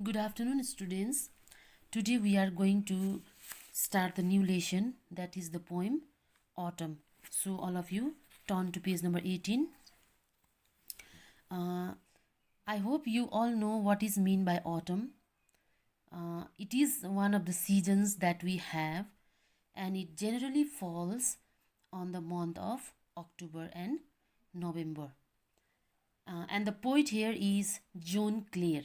Good afternoon, students. Today we are going to start the new lesson, that is the poem Autumn. So, all of you turn to page number 18. I hope you all know what is mean by autumn. It is one of the seasons that we have, and it generally falls on the month of October and November. And the poet here is John Clare.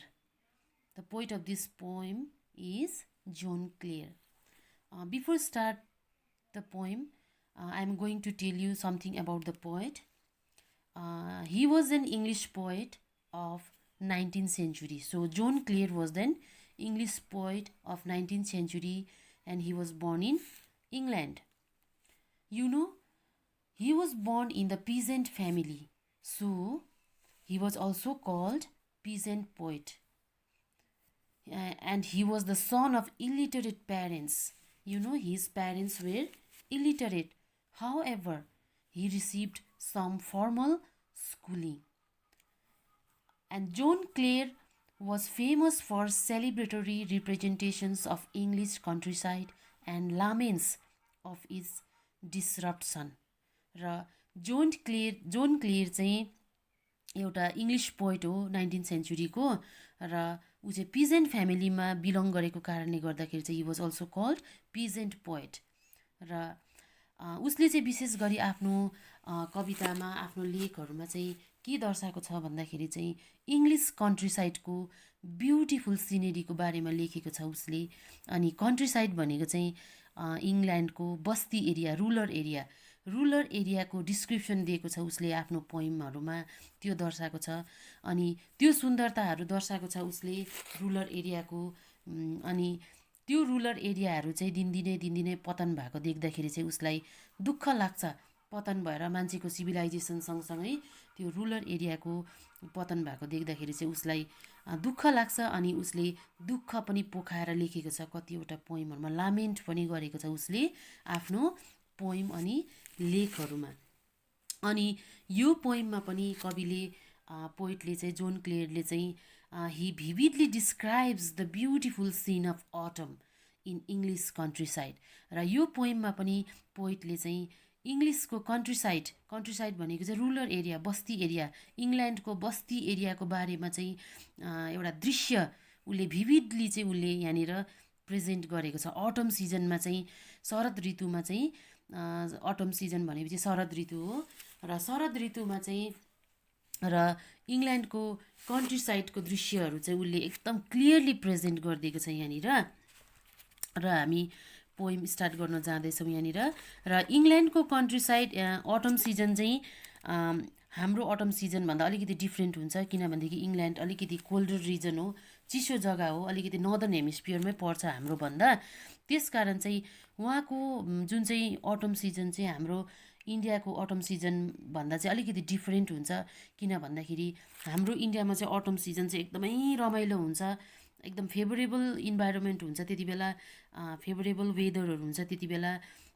The poet of this poem is John Clare. Before start the poem, I'm going to tell you something about the poet. He was an English poet of 19th century. So John Clare was an English poet of 19th century, and he was born in England. You know, he was born in the peasant family. So he was also called peasant poet. And he was the son of illiterate parents. You know, his parents were illiterate. However, he received some formal schooling. And John Clare was famous for celebratory representations of English countryside and laments of its disruption. र John clear चाहिँ एउटा English poet हो 19th सेन्चुरीको, र ऊ चाहिँ पिजेन्ट फ्यामिलीमा belong गरेको कारणले गर्दाखेरि चाहिँ he was also called peasant poet. र उसले चाहिँ विशेष गरी आफ्नो कवितामा, आफ्नो लेखहरूमा चाहिँ के दर्शाएको छ भन्दाखेरि चाहिँ इङ्ग्लिस कन्ट्री ब्युटिफुल सिनेरीको बारेमा लेखेको छ उसले। अनि कन्ट्री साइड भनेको चाहिँ इङ्ल्यान्डको बस्ती एरिया, रुरल एरियाको डिस्क्रिप्सन दिएको छ उसले आफ्नो पोइमहरूमा, त्यो दर्शाएको छ। अनि त्यो सुन्दरताहरू दर्शाएको छ उसले रुरल एरियाको। अनि त्यो रुरल एरियाहरू चाहिँ दिनदिनै पतन भएको देख्दाखेरि चाहिँ उसलाई दुःख लाग्छ। पतन भएर मान्छेको सिभिलाइजेसन सँगसँगै त्यो रुरल एरियाको पतन भएको देख्दाखेरि चाहिँ उसलाई दुःख लाग्छ। अनि उसले दुःख पनि पोखाएर लेखेको छ कतिवटा पोइमहरूमा, लामेन्ट पनि गरेको छ उसले आफ्नो पोइम अनि लेखहरूमा। अनि यो पोइममा पनि कविले, पोइटले चाहिँ, जोन क्लेयरले चाहिँ he vividly describes the beautiful scene of autumn in English countryside. र यो पोइममा पनि पोइटले चाहिँ इङ्ग्लिसको कन्ट्री साइड भनेको चाहिँ रुरल एरिया, बस्ती एरिया, इङ्ल्यान्डको बस्ती एरियाको बारेमा चाहिँ एउटा दृश्य उसले भिभिडली चाहिँ उसले यहाँनिर प्रेजेन्ट गरेको छ। अटम सिजनमा चाहिँ, शरद ऋतुमा चाहिँ, अटम सिजन भनेपछि शरद ऋतु हो, र शरद ऋतुमा चाहिँ र इङ्ल्यान्डको कन्ट्री साइडको दृश्यहरू चाहिँ उसले एकदम क्लियरली प्रेजेन्ट गरिदिएको छ यहाँनिर। र हामी पोइम स्टार्ट गर्न जाँदैछौँ यहाँनिर। र इङ्ल्यान्डको कन्ट्री साइड अटम सिजन चाहिँ हाम्रो अटम सिजनभन्दा अलिकति डिफ्रेन्ट हुन्छ, किनभनेदेखि इङ्ल्यान्ड अलिकति कोल्डर रिजन हो, चिसो जग्गा हो, अलिकति नर्दर्न हेमिस्फियरमै पर्छ हाम्रोभन्दा। त्यस कारण चाहिँ उहाँको जुन चाहिँ अटम सिजन चाहिँ हाम्रो इन्डियाको अटम सिजनभन्दा चाहिँ अलिकति डिफ्रेन्ट हुन्छ। किन भन्दाखेरि हाम्रो इन्डियामा चाहिँ अटम सिजन चाहिँ एकदमै रमाइलो हुन्छ, एकदम फेभरेबल इन्भाइरोमेन्ट हुन्छ त्यति बेला, फेभरेबल वेदरहरू हुन्छ त्यति बेला।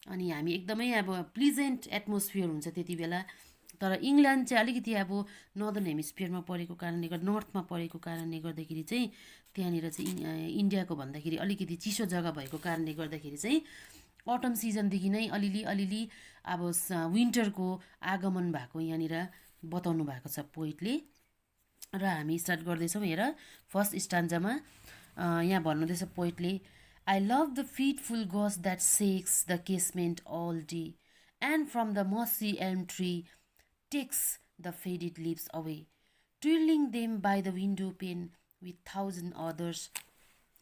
अनि हामी एकदमै अब प्लिजेन्ट एटमोस्फियर हुन्छ त्यति बेला। तर इङ्ल्यान्ड चाहिँ अलिकति अब नर्दर्न हेमिस्फियरमा परेको कारणले गर्दा, नर्थमा परेको कारणले गर्दाखेरि चाहिँ त्यहाँनिर चाहिँ इन्डियाको भन्दाखेरि अलिकति चिसो जग्गा भएको कारणले गर्दाखेरि चाहिँ अटम सिजनदेखि नै अलिअलि अब विन्टरको आगमन भएको यहाँनिर बताउनु भएको छ पोइटले। र हामी स्टार्ट गर्दैछौँ। हेर, फर्स्ट स्टान्जामा यहाँ भन्नुहुँदैछ पोइटले, I love the fitful gust that shakes the casement all day and from the mossy elm tree takes the faded leaves away twirling them by the window pane with 1000 others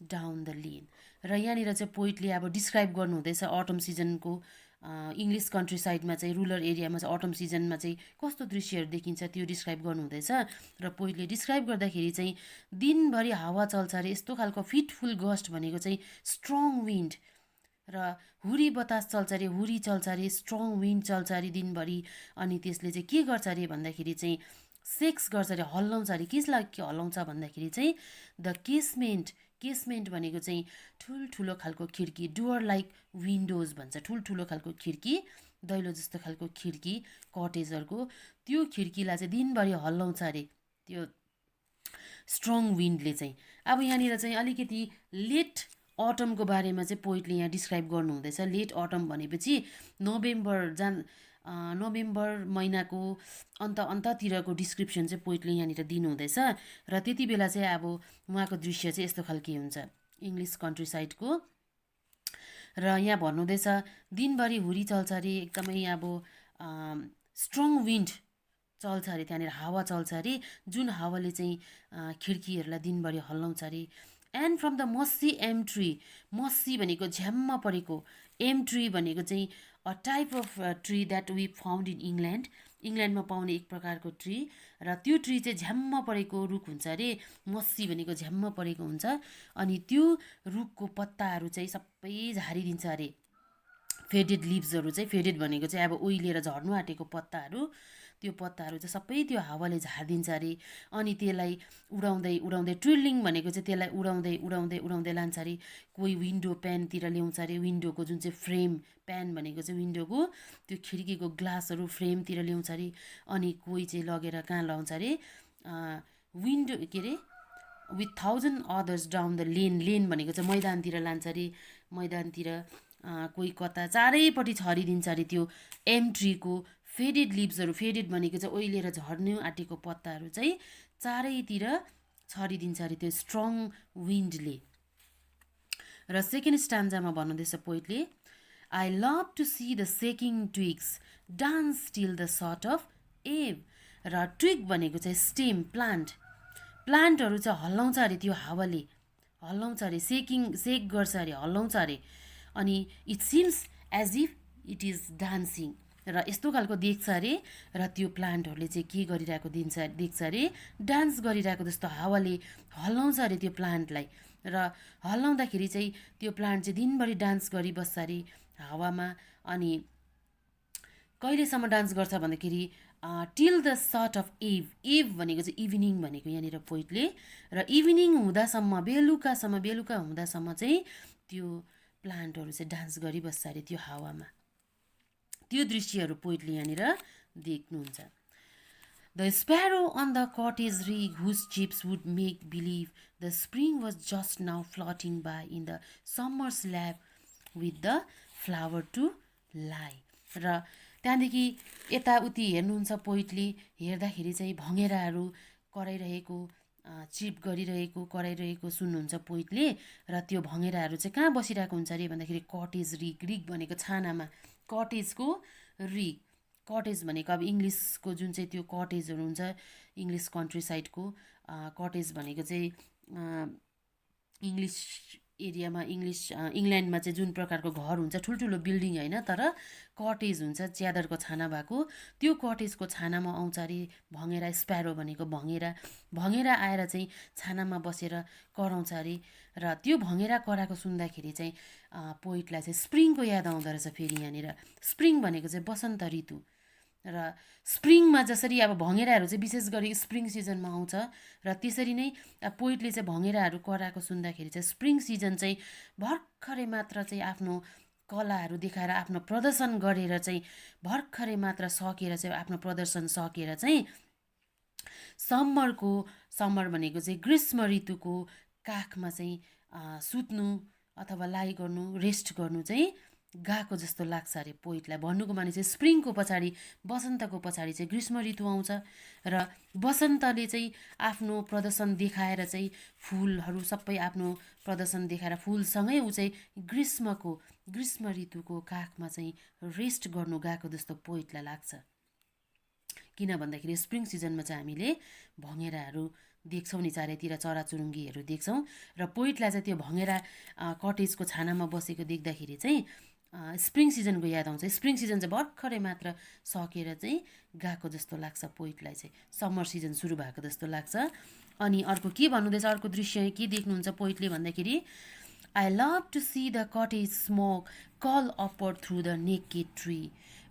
down the lane. र यहाँनिर चाहिँ पोइटले अब describe गर्नुहुँदैछ autumn सिजनको English country साइडमा चाहिँ, rural एरियामा चाहिँ अटम सिजनमा चाहिँ कस्तो दृश्यहरू देखिन्छ त्यो डिस्क्राइब गर्नुहुँदैछ। र पोइटले डिस्क्राइब गर्दाखेरि चाहिँ दिनभरि हावा चल्छ अरे, यस्तो खालको फिटफुल गस्ट भनेको चाहिँ स्ट्रङ विन्ड, र हुरी बतास चल्छ अरे, हुरी चल्छ अरे, स्ट्रङ विन्ड चल्छ अरे दिनभरि। अनि त्यसले चाहिँ के गर्छ अरे भन्दाखेरि चाहिँ सेक्स गर्छ अरे, हल्लाउँछ अरे। केसलाई के हल्लाउँछ भन्दाखेरि चाहिँ द केसमेन्ट भनेको चाहिँ ठुल्ठुलो खालको खिड्की, डुवर लाइक विन्डोज भन्छ, ठुल्ठुलो खालको खिड्की, दैलो जस्तो खालको खिड्की कटेजहरूको, त्यो खिड्कीलाई चाहिँ दिनभरि हल्लाउँछ अरे। त्यो स्ट्रङ विन्डले चाहिँ। अब यहाँनिर चाहिँ अलिकति लेट अटमको बारेमा चाहिँ पोइटले यहाँ डिस्क्राइब गर्नुहुँदैछ। लेट अटम भनेपछि नोभेम्बर महिनाको अन्ततिरको डिस्क्रिप्सन चाहिँ पोइटले यहाँनिर दिनुहुँदैछ। र त्यति बेला चाहिँ अब उहाँको दृश्य चाहिँ यस्तो खालके हुन्छ इङ्ग्लिस कन्ट्री साइडको। र यहाँ भन्नुहुँदैछ दिनभरि हुरी चल्छ अरे, एकदमै अब स्ट्रङ विन्ड चल्छ अरे, त्यहाँनिर हावा चल्छ अरे, जुन हावाले चाहिँ खिड्कीहरूलाई दिनभरि हल्लाउँछ अरे। And from the mossy elm tree, mossy भनेको झ्याम्म परेको, एम ट्री भनेको चाहिँ a type of tree that we found in England, इङ्ल्यान्डमा पाउने एक प्रकारको ट्री। र त्यो ट्री चाहिँ झ्याम्म परेको रुख हुन्छ अरे, मस्सी भनेको झ्याम्म परेको हुन्छ। अनि त्यो रुखको पत्ताहरू चाहिँ सबै झारिदिन्छ अरे। फेडेड लिभ्सहरू चाहिँ, फेडेड भनेको चाहिँ अब ओइलिएर झर्नु आँटेको पत्ताहरू, त्यो पत्ताहरू चाहिँ सबै त्यो हावाले झारिदिन्छ अरे। अनि त्यसलाई उडाउँदै उडाउँदै, ट्रिलिङ भनेको चाहिँ त्यसलाई उडाउँदै उडाउँदै उडाउँदै लान्छ अरे। कोही विन्डो प्यानतिर ल्याउँछ अरे, विन्डोको जुन चाहिँ फ्रेम, प्यान भनेको चाहिँ विन्डोको त्यो खिड्कीको ग्लासहरू फ्रेमतिर ल्याउँछ अरे। अनि कोही चाहिँ लगेर कहाँ लाउँछ अरे, विन्डो के अरे, with 1000 others down the lane, lane भनेको चाहिँ मैदानतिर लान्छ अरे, मैदानतिर कोही कता चारैपट्टि छरिदिन्छ अरे त्यो एम ट्रीको फेडेड लिभ्सहरू। फेडेड भनेको चाहिँ ओइलिएर झर्नु आँटेको पत्ताहरू चाहिँ चारैतिर छरिदिन्छ अरे त्यो स्ट्रङ विन्डले। र सेकेन्ड स्टान्जामा भन्नुहुँदैछ पोइटले, I love to see the shaking twigs dance till the shut of eve. र ट्विग भनेको चाहिँ स्टेम, प्लान्टहरू चाहिँ हल्लाउँछ अरे, त्यो हावाले हल्लाउँछ अरे, सेक गर्छ अरे, हल्लाउँछ अरे। अनि it seems as if it is dancing, र यस्तो खालको देख्छ अरे। र त्यो प्लान्टहरूले चाहिँ के गरिरहेको देख्छ अरे, डान्स गरिरहेको जस्तो हावाले हल्लाउँछ अरे त्यो प्लान्टलाई। र हल्लाउँदाखेरि चाहिँ त्यो प्लान्ट चाहिँ दिनभरि डान्स गरिबस्छ अरे हावामा। अनि कहिलेसम्म डान्स गर्छ भन्दाखेरि टिल द सर्ट अफ एभ, एभ भनेको चाहिँ इभिनिङ भनेको यहाँनिर पोइटले। र इभिनिङ हुँदासम्म, बेलुका हुँदासम्म चाहिँ त्यो प्लान्टहरू चाहिँ डान्स गरिबस्छ अरे त्यो हावामा। त्यो दृश्यहरू पोइटले यहाँनिर देख्नुहुन्छ। The sparrow on the cottage rig whose chirps would make believe the spring was just now flirting by in the summer lap with the flower to lie. र त्यहाँदेखि यताउति हेर्नुहुन्छ पोइटले, हेर्दाखेरि चाहिँ भँगेराहरू कराइरहेको, चिप कराइरहेको सुन्नुहुन्छ पोइटले। र त्यो भँगेराहरू चाहिँ कहाँ बसिरहेको हुन्छ अरे भन्दाखेरि कटेज रिग, रिग भनेको छानामा, कटेजको रिग, कटेज भनेको अब इङ्ग्लिसको जुन चाहिँ त्यो कटेजहरू हुन्छ इङ्ग्लिस कन्ट्री साइडको, कटेज भनेको चाहिँ इङ्ग्लिस एरियामा, इङ्ल्यान्डमा चाहिँ जुन प्रकारको घर हुन्छ, ठुल्ठुलो बिल्डिङ होइन, तर कटेज हुन्छ च्यादरको छाना भएको, त्यो कटेजको छानामा आउँछ अरे भँगेरा। स्प्यारो भनेको भँगेरा आएर चाहिँ छानामा बसेर कराउँछ अरे। र त्यो भँगेरा कराएको सुन्दाखेरि चाहिँ पोइटलाई चाहिँ स्प्रिङको याद आउँदो रहेछ। फेरि यहाँनिर स्प्रिङ भनेको चाहिँ बसन्त ऋतु। र स्प्रिङमा जसरी अब भँगेराहरू चाहिँ विशेष गरी स्प्रिङ सिजनमा आउँछ, र त्यसरी नै पोइटले चाहिँ भँगेराहरू कराएको सुन्दाखेरि चाहिँ स्प्रिङ सिजन चाहिँ भर्खरै मात्र चाहिँ आफ्नो कलाहरू देखाएर, आफ्नो प्रदर्शन गरेर चाहिँ भर्खरै मात्र सकेर चाहिँ, आफ्नो प्रदर्शन सकेर चाहिँ समर भनेको चाहिँ ग्रीष्म ऋतुको काखमा चाहिँ सुत्नु अथवा लाई गर्नु, रेस्ट गर्नु चाहिँ गएको जस्तो लाग्छ अरे पोइटलाई। भन्नुको माने चाहिँ स्प्रिङको पछाडि, बसन्तको पछाडि चाहिँ ग्रीष्म ऋतु आउँछ। र बसन्तले चाहिँ आफ्नो प्रदर्शन देखाएर चाहिँ फुलहरू सबै आफ्नो प्रदर्शन देखाएर फुलसँगै ऊ चाहिँ ग्रीष्म ऋतुको काखमा चाहिँ रेस्ट गर्नु गएको जस्तो पोइटलाई लाग्छ। किन भन्दाखेरि स्प्रिङ सिजनमा चाहिँ हामीले भँगेराहरू देख्छौँ नि, चारैतिर चराचुरुङ्गीहरू देख्छौँ। र पोइटलाई चाहिँ त्यो भँगेरा कटेजको छानामा बसेको देख्दाखेरि चाहिँ स्प्रिङ सिजनको याद आउँछ। स्प्रिङ सिजन चाहिँ भर्खरै मात्र सकेर चाहिँ गएको जस्तो लाग्छ पोइटलाई चाहिँ, समर सिजन सुरु भएको जस्तो लाग्छ। अनि अर्को के भन्नुहुँदैछ, अर्को दृश्य के देख्नुहुन्छ पोइटले भन्दाखेरि, I love to see the cottage smoke curl upward through the naked tree.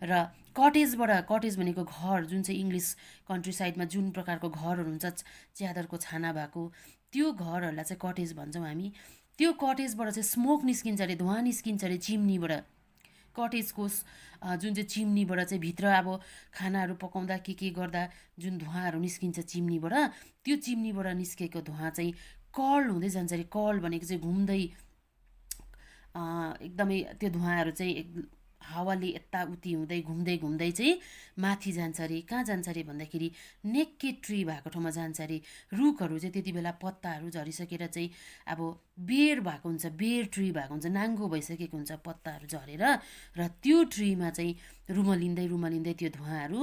र कटेज भनेको घर, जुन चाहिँ इङ्ग्लिस कन्ट्री साइडमा जुन प्रकारको घरहरू हुन्छ च्यादरको छाना भएको, त्यो घरहरूलाई चाहिँ कटेज भन्छौँ हामी। त्यो कटेजबाट चाहिँ स्मोक निस्किन्छ अरे, धुवा निस्किन्छ अरे चिम्नीबाट, कटेजको जुन चाहिँ चिम्नीबाट चाहिँ भित्र अब खानाहरू पकाउँदा के गर्दा जुन धुवाँहरू निस्किन्छ चिम्नीबाट, त्यो चिम्नीबाट निस्केको धुवाँ चाहिँ कर्ल हुँदै जान्छ अरे। कर्ल भनेको चाहिँ घुम्दै एकदमै त्यो धुवाँहरू चाहिँ हावाले यताउति हुँदै घुम्दै घुम्दै चाहिँ माथि जान्छ अरे। कहाँ जान्छ अरे भन्दाखेरि नेकेड ट्री भएको ठाउँमा जान्छ अरे। रुखहरू चाहिँ त्यति बेला पत्ताहरू झरिसकेर चाहिँ अब बेर भएको हुन्छ, बेर ट्री भएको हुन्छ, नाङ्गो भइसकेको हुन्छ पत्ताहरू झरेर, र त्यो ट्रीमा चाहिँ रुमलिँदै रुमलिँदै त्यो धुवाँहरू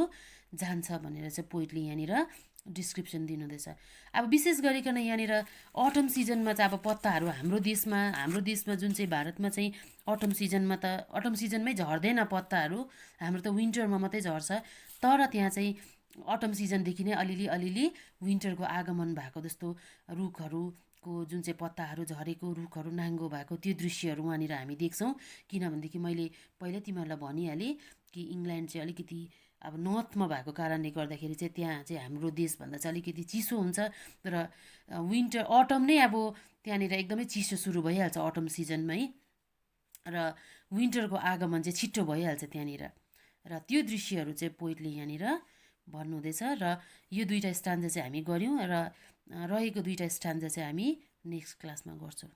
जान्छ भनेर चाहिँ पोइटले यहाँनिर डिस्क्रिप्सन दिनुहुँदैछ। अब विशेष गरिकन यहाँनिर अटम सिजनमा चाहिँ अब पत्ताहरू हाम्रो देशमा जुन चाहिँ भारतमा चाहिँ अटम सिजनमै झर्दैन पत्ताहरू, हाम्रो त विन्टरमा मात्रै झर्छ। तर त्यहाँ चाहिँ अटम सिजनदेखि नै अलिअलि विन्टरको आगमन भएको जस्तो रुखहरूको जुन चाहिँ पत्ताहरू झरेको, रुखहरू नाङ्गो भएको त्यो दृश्यहरू वहाँनिर हामी देख्छौँ। किनभनेदेखि मैले पहिल्यै तिमीहरूलाई भनिहालेँ कि इङ्ल्यान्ड चाहिँ अलिकति अब नर्थमा भएको कारणले गर्दाखेरि चाहिँ त्यहाँ चाहिँ हाम्रो देशभन्दा चाहिँ अलिकति चिसो हुन्छ। र अटम नै अब त्यहाँनिर एकदमै चिसो सुरु भइहाल्छ अटम सिजनमै, र विन्टरको आगमन चाहिँ छिट्टो भइहाल्छ त्यहाँनिर। र त्यो दृश्यहरू चाहिँ पोइटले यहाँनिर भन्नुहुँदैछ। र यो दुईवटा स्टान्जा चाहिँ हामी गऱ्यौँ, र रहेको दुईवटा स्टान्जा चाहिँ हामी नेक्स्ट क्लासमा गर्छौँ।